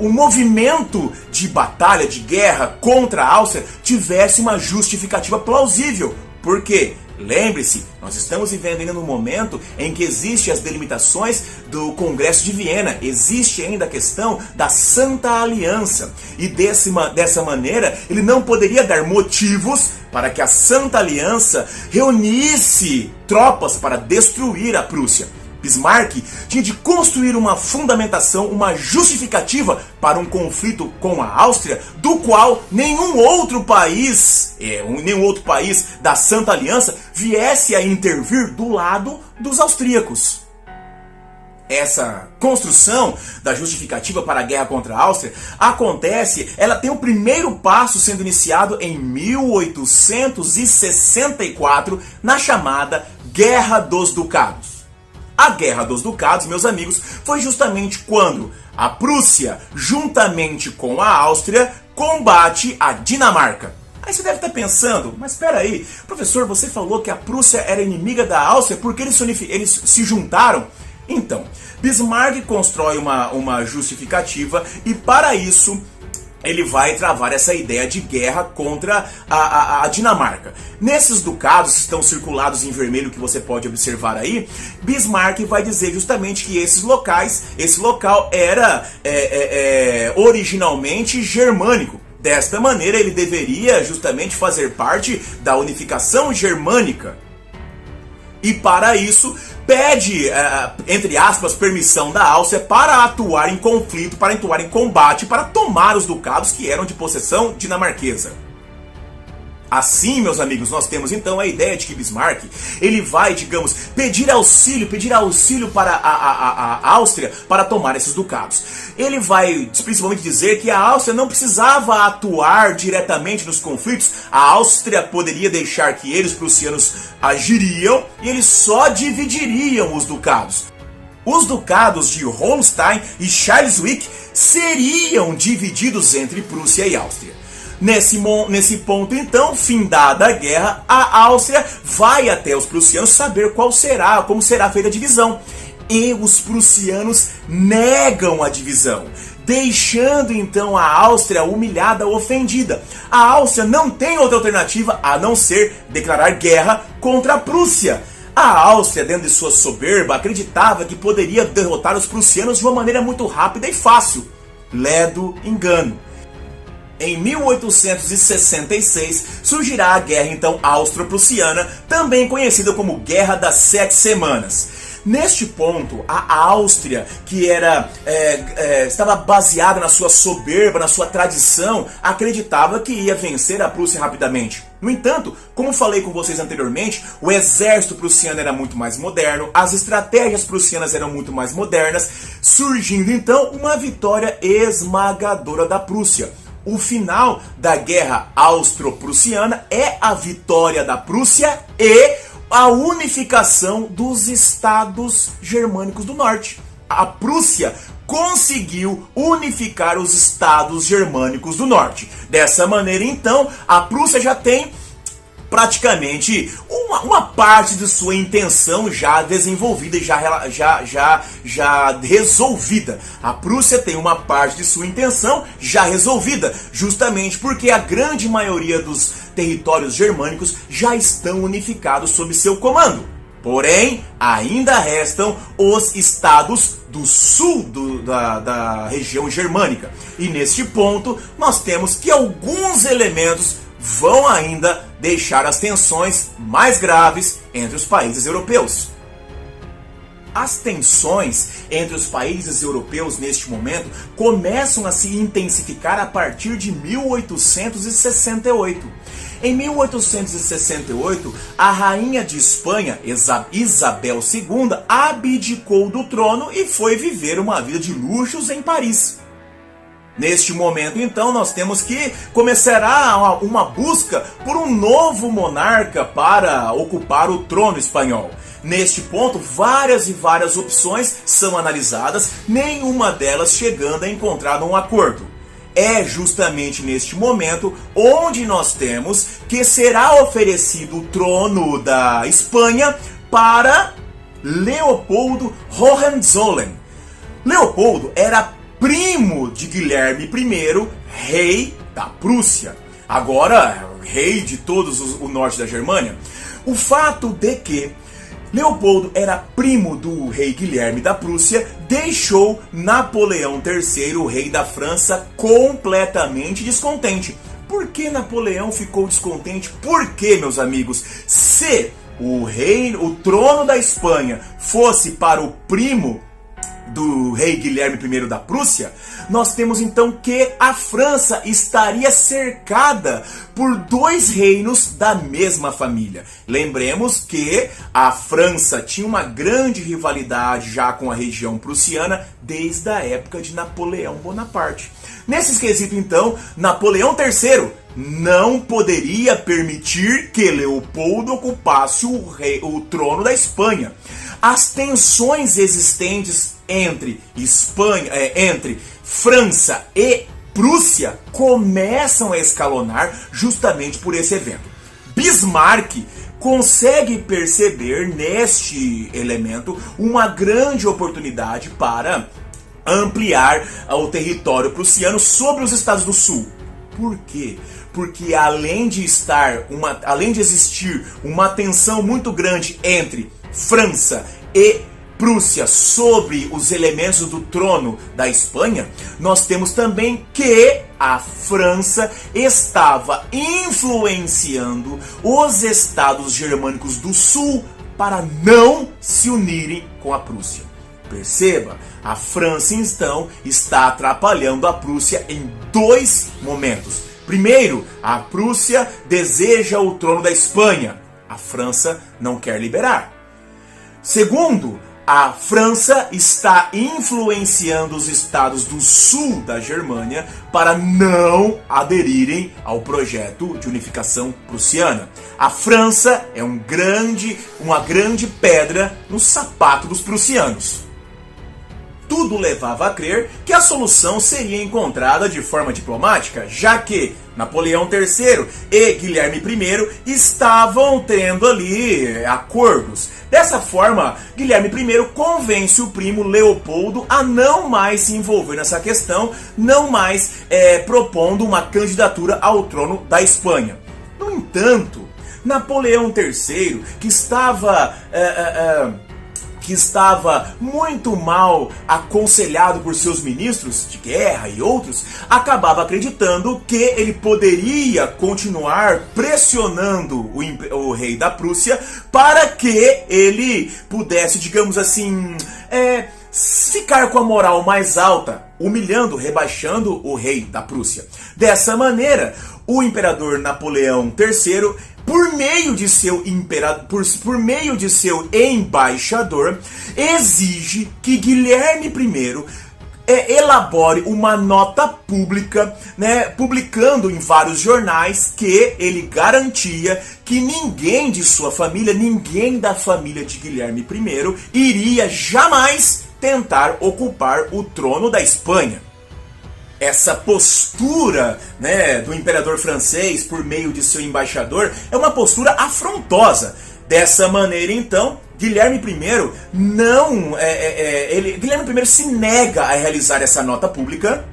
o movimento de batalha, de guerra contra a Áustria tivesse uma justificativa plausível. Por quê? Lembre-se, nós estamos vivendo ainda no momento em que existem as delimitações do Congresso de Viena, existe ainda a questão da Santa Aliança, e dessa maneira ele não poderia dar motivos para que a Santa Aliança reunisse tropas para destruir a Prússia. Bismarck tinha de construir uma fundamentação, uma justificativa para um conflito com a Áustria, do qual nenhum outro país da Santa Aliança viesse a intervir do lado dos austríacos. Essa construção da justificativa para a guerra contra a Áustria ela tem o primeiro passo sendo iniciado em 1864, na chamada Guerra dos Ducados. A Guerra dos Ducados, meus amigos, foi justamente quando a Prússia, juntamente com a Áustria, combate a Dinamarca. Aí você deve estar pensando, mas espera aí, professor, você falou que a Prússia era inimiga da Áustria porque eles se juntaram? Então, Bismarck constrói uma justificativa e, para isso, ele vai travar essa ideia de guerra contra a Dinamarca. Nesses ducados, que estão circulados em vermelho, que você pode observar aí, Bismarck vai dizer justamente que esse local era originalmente germânico. Desta maneira, ele deveria justamente fazer parte da unificação germânica. E para isso, pede, entre aspas, permissão da Áustria para atuar em conflito, para atuar em combate, para tomar os ducados que eram de possessão dinamarquesa. Assim, meus amigos, nós temos então a ideia de que Bismarck, ele vai, digamos, pedir auxílio para a Áustria para tomar esses ducados. Ele vai principalmente dizer que a Áustria não precisava atuar diretamente nos conflitos, a Áustria poderia deixar que eles, prussianos, agiriam e eles só dividiriam os ducados. Os ducados de Holstein e Schleswig seriam divididos entre Prússia e Áustria. Nesse ponto, então, findada a guerra, a Áustria vai até os prussianos saber como será feita a divisão. E os prussianos negam a divisão, deixando então a Áustria humilhada, ofendida. A Áustria não tem outra alternativa a não ser declarar guerra contra a Prússia. A Áustria, dentro de sua soberba, acreditava que poderia derrotar os prussianos de uma maneira muito rápida e fácil. Ledo engano. Em 1866 surgirá a guerra então austro-prussiana, também conhecida como Guerra das 7 Semanas. Neste ponto, a Áustria, que estava baseada na sua soberba, na sua tradição, acreditava que ia vencer a Prússia rapidamente. No entanto, como falei com vocês anteriormente, o exército prussiano era muito mais moderno, as estratégias prussianas eram muito mais modernas, surgindo então uma vitória esmagadora da Prússia. O final da guerra austro-prussiana é a vitória da Prússia e a unificação dos estados germânicos do norte. A Prússia conseguiu unificar os estados germânicos do norte. Dessa maneira, então, a Prússia já tem praticamente uma parte de sua intenção já desenvolvida e já resolvida. A Prússia tem uma parte de sua intenção já resolvida, justamente porque a grande maioria dos territórios germânicos já estão unificados sob seu comando. Porém, ainda restam os estados do sul da região germânica. E neste ponto, nós temos que alguns elementos vão ainda deixar as tensões mais graves entre os países europeus. As tensões entre os países europeus neste momento começam a se intensificar a partir de 1868. Em 1868, a rainha de Espanha, Isabel II, abdicou do trono e foi viver uma vida de luxos em Paris. Neste momento, então, nós temos que começará uma busca por um novo monarca para ocupar o trono espanhol. Neste ponto, várias opções são analisadas, nenhuma delas chegando a encontrar um acordo. É justamente neste momento onde nós temos que será oferecido o trono da Espanha para Leopoldo Hohenzollern. Leopoldo era primo de Guilherme I, rei da Prússia, agora rei de todos o norte da Germânia. O fato de que Leopoldo era primo do rei Guilherme da Prússia deixou Napoleão III, o rei da França, completamente descontente. Por que Napoleão ficou descontente? Porque, meus amigos, se o trono da Espanha fosse para o primo do rei Guilherme I da Prússia, nós temos então que a França estaria cercada por dois reinos da mesma família. Lembremos que a França tinha uma grande rivalidade já com a região prussiana desde a época de Napoleão Bonaparte. Nesse quesito então, Napoleão III não poderia permitir que Leopoldo ocupasse o trono da Espanha. As tensões existentes entre França e Prússia começam a escalonar justamente por esse evento. Bismarck consegue perceber neste elemento uma grande oportunidade para ampliar o território prussiano sobre os estados do sul. Por quê? Porque além de existir uma tensão muito grande entre França e Prússia sobre os elementos do trono da Espanha, nós temos também que a França estava influenciando os estados germânicos do sul para não se unirem com a Prússia. Perceba, a França então está atrapalhando a Prússia em dois momentos. Primeiro, a Prússia deseja o trono da Espanha. A França não quer liberar. Segundo, a França está influenciando os estados do sul da Germânia para não aderirem ao projeto de unificação prussiana. A França é uma grande pedra no sapato dos prussianos. Tudo levava a crer que a solução seria encontrada de forma diplomática, já que Napoleão III e Guilherme I estavam tendo ali acordos. Dessa forma, Guilherme I convence o primo Leopoldo a não mais se envolver nessa questão, não mais propondo uma candidatura ao trono da Espanha. No entanto, Napoleão III, que estava muito mal aconselhado por seus ministros de guerra e outros, acabava acreditando que ele poderia continuar pressionando o rei da Prússia para que ele pudesse, digamos assim, ficar com a moral mais alta, humilhando, rebaixando o rei da Prússia. Dessa maneira, o imperador Napoleão III, por meio de seu embaixador, exige que Guilherme I elabore uma nota pública, publicando em vários jornais que ele garantia que ninguém de sua família, ninguém da família de Guilherme I, iria jamais tentar ocupar o trono da Espanha. Essa postura, do imperador francês por meio de seu embaixador é uma postura afrontosa. Dessa maneira, então, Guilherme I se nega a realizar essa nota pública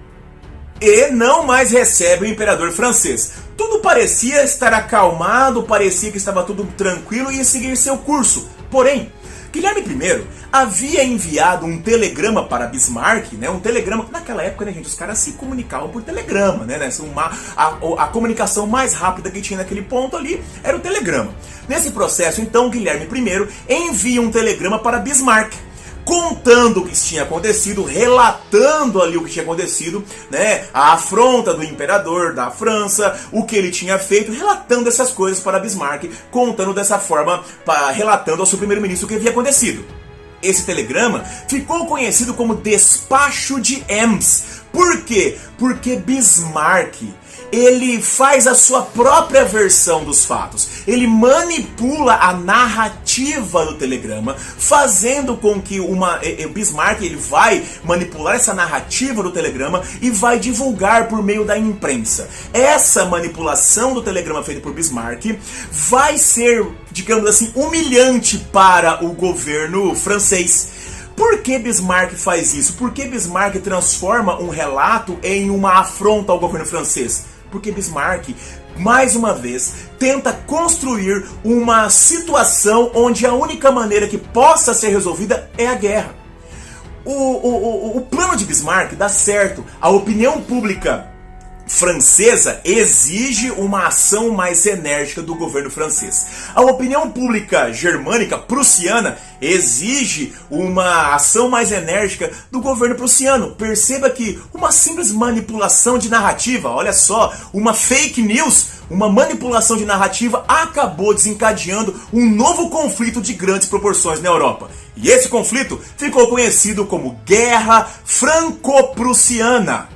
e não mais recebe o imperador francês. Tudo parecia estar acalmado, parecia que estava tudo tranquilo e ia seguir seu curso. Porém, Guilherme I havia enviado um telegrama para Bismarck, um telegrama. Naquela época, gente, os caras se comunicavam por telegrama, a comunicação mais rápida que tinha naquele ponto ali era o telegrama. Nesse processo, então, Guilherme I envia um telegrama para Bismarck, contando o que tinha acontecido, relatando ali o que tinha acontecido, a afronta do imperador da França, o que ele tinha feito, relatando essas coisas para Bismarck, contando dessa forma, relatando ao seu primeiro-ministro o que havia acontecido. Esse telegrama ficou conhecido como Despacho de Ems. Por quê? Porque Bismarck ele faz a sua própria versão dos fatos. Ele manipula a narrativa do telegrama, fazendo com que o Bismarck ele vai manipular essa narrativa do telegrama e vai divulgar por meio da imprensa. Essa manipulação do telegrama feita por Bismarck vai ser, digamos assim, humilhante para o governo francês. Por que Bismarck faz isso? Por que Bismarck transforma um relato em uma afronta ao governo francês? Porque Bismarck, mais uma vez, tenta construir uma situação onde a única maneira que possa ser resolvida é a guerra. O plano de Bismarck dá certo. A opinião pública francesa exige uma ação mais enérgica do governo francês. A opinião pública germânica, prussiana, exige uma ação mais enérgica do governo prussiano. Perceba que uma simples manipulação de narrativa, olha só, uma fake news, uma manipulação de narrativa acabou desencadeando um novo conflito de grandes proporções na Europa. E esse conflito ficou conhecido como Guerra Franco-Prussiana.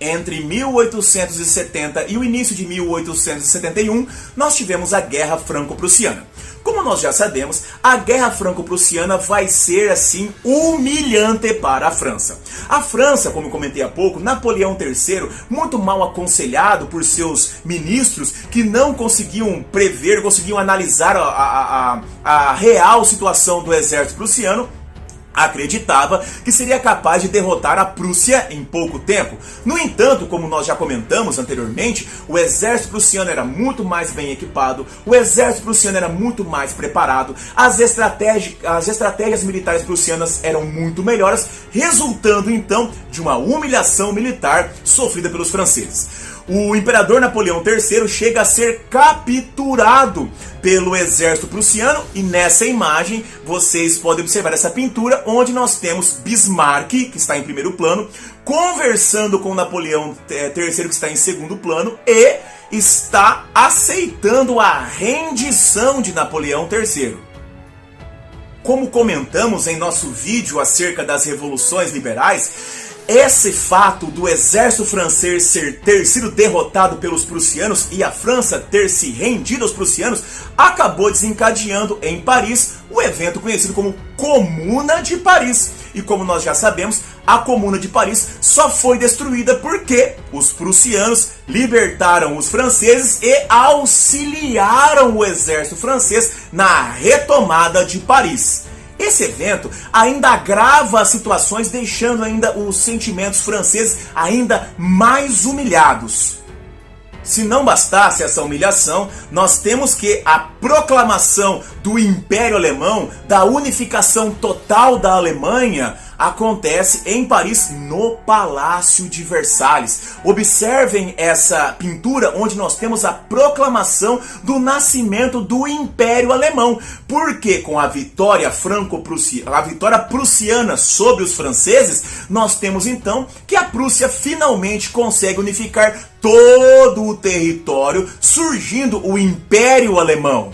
Entre 1870 e o início de 1871, nós tivemos a Guerra Franco-Prussiana. Como nós já sabemos, a Guerra Franco-Prussiana vai ser, assim, humilhante para a França. A França, como eu comentei há pouco, Napoleão III, muito mal aconselhado por seus ministros que não conseguiam prever, conseguiam analisar a real situação do exército prussiano, acreditava que seria capaz de derrotar a Prússia em pouco tempo. No entanto, como nós já comentamos anteriormente, o exército prussiano era muito mais bem equipado, o exército prussiano era muito mais preparado, as estratégias militares prussianas eram muito melhores, resultando então de uma humilhação militar sofrida pelos franceses. O imperador Napoleão III chega a ser capturado pelo exército prussiano e nessa imagem vocês podem observar essa pintura onde nós temos Bismarck, que está em primeiro plano, conversando com Napoleão III, que está em segundo plano, e está aceitando a rendição de Napoleão III. Como comentamos em nosso vídeo acerca das revoluções liberais, esse fato do exército francês ter sido derrotado pelos prussianos e a França ter se rendido aos prussianos acabou desencadeando em Paris o evento conhecido como Comuna de Paris. E como nós já sabemos, a Comuna de Paris só foi destruída porque os prussianos libertaram os franceses e auxiliaram o exército francês na retomada de Paris. Esse evento ainda agrava as situações, deixando ainda os sentimentos franceses ainda mais humilhados. Se não bastasse essa humilhação, nós temos que a proclamação do Império Alemão, da unificação total da Alemanha, acontece em Paris, no Palácio de Versalhes. Observem essa pintura onde nós temos a proclamação do nascimento do Império Alemão, porque com a vitória prussiana sobre os franceses, nós temos então que a Prússia finalmente consegue unificar todo o território, surgindo o Império Alemão.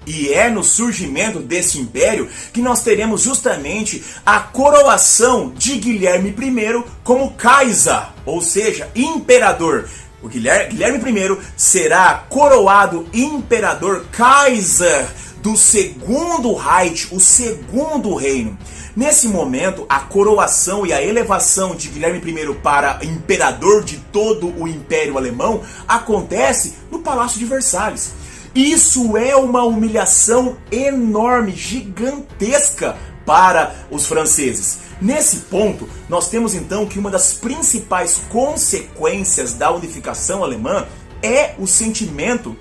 E é no surgimento desse império que nós teremos justamente a coroação de Guilherme I como Kaiser, ou seja, imperador. O Guilherme I será coroado imperador Kaiser do Segundo Reich, o Segundo Reino. Nesse momento, a coroação e a elevação de Guilherme I para imperador de todo o Império Alemão acontece no Palácio de Versalhes. Isso é uma humilhação enorme, gigantesca para os franceses. Nesse ponto, nós temos então que uma das principais consequências da unificação alemã é o sentimento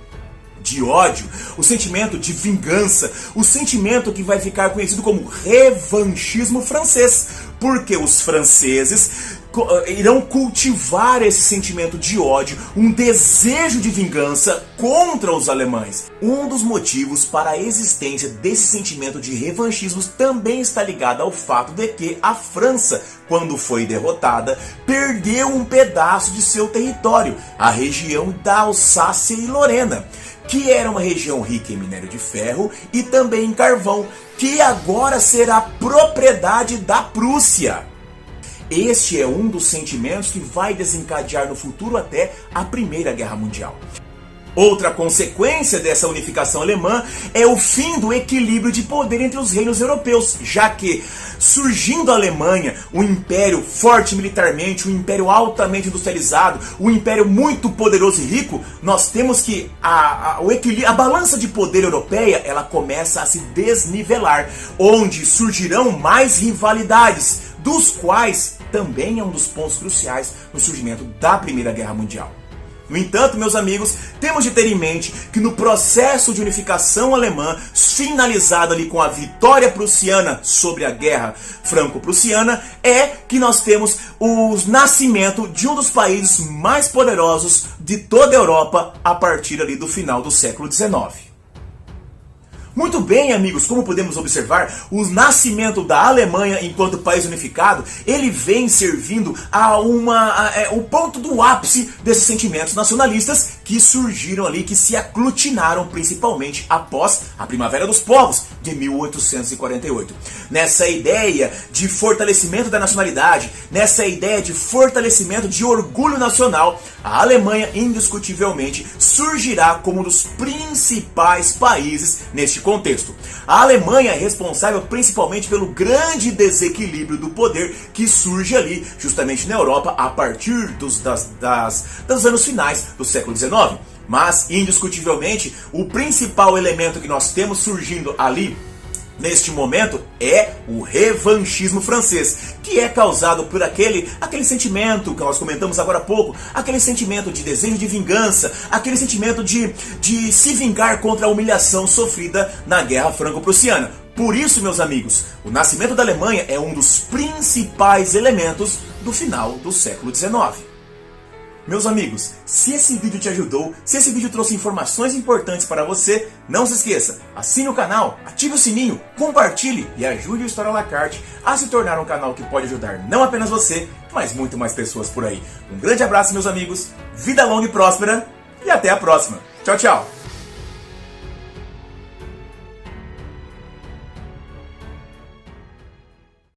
de ódio, o sentimento de vingança, o sentimento que vai ficar conhecido como revanchismo francês, porque os franceses irão cultivar esse sentimento de ódio, um desejo de vingança contra os alemães. Um dos motivos para a existência desse sentimento de revanchismo também está ligado ao fato de que a França, quando foi derrotada, perdeu um pedaço de seu território, a região da Alsácia e Lorena, que era uma região rica em minério de ferro e também em carvão, que agora será propriedade da Prússia. Este é um dos sentimentos que vai desencadear no futuro até a Primeira Guerra Mundial. Outra consequência dessa unificação alemã é o fim do equilíbrio de poder entre os reinos europeus, já que, surgindo a Alemanha, um império forte militarmente, um império altamente industrializado, um império muito poderoso e rico, nós temos que a balança de poder europeia ela começa a se desnivelar, onde surgirão mais rivalidades, dos quais também é um dos pontos cruciais no surgimento da Primeira Guerra Mundial. No entanto, meus amigos, temos de ter em mente que no processo de unificação alemã, finalizado ali com a vitória prussiana sobre a Guerra Franco-Prussiana, é que nós temos o nascimento de um dos países mais poderosos de toda a Europa a partir ali do final do século XIX. Muito bem, amigos, como podemos observar, o nascimento da Alemanha enquanto país unificado, ele vem servindo a o ponto do ápice desses sentimentos nacionalistas que surgiram ali, que se aglutinaram principalmente após a Primavera dos Povos de 1848. Nessa ideia de fortalecimento da nacionalidade, nessa ideia de fortalecimento de orgulho nacional, a Alemanha indiscutivelmente surgirá como um dos principais países neste contexto. A Alemanha é responsável principalmente pelo grande desequilíbrio do poder que surge ali, justamente na Europa, a partir dos anos finais do século XIX. Mas, indiscutivelmente, o principal elemento que nós temos surgindo ali neste momento é o revanchismo francês, que é causado por aquele sentimento que nós comentamos agora há pouco, aquele sentimento de desejo de vingança, aquele sentimento de se vingar contra a humilhação sofrida na Guerra Franco-Prussiana. Por isso, meus amigos, o nascimento da Alemanha é um dos principais elementos do final do século XIX. Meus amigos, se esse vídeo te ajudou, se esse vídeo trouxe informações importantes para você, não se esqueça, assine o canal, ative o sininho, compartilhe e ajude o História à la carte a se tornar um canal que pode ajudar não apenas você, mas muito mais pessoas por aí. Um grande abraço, meus amigos, vida longa e próspera e até a próxima. Tchau, tchau!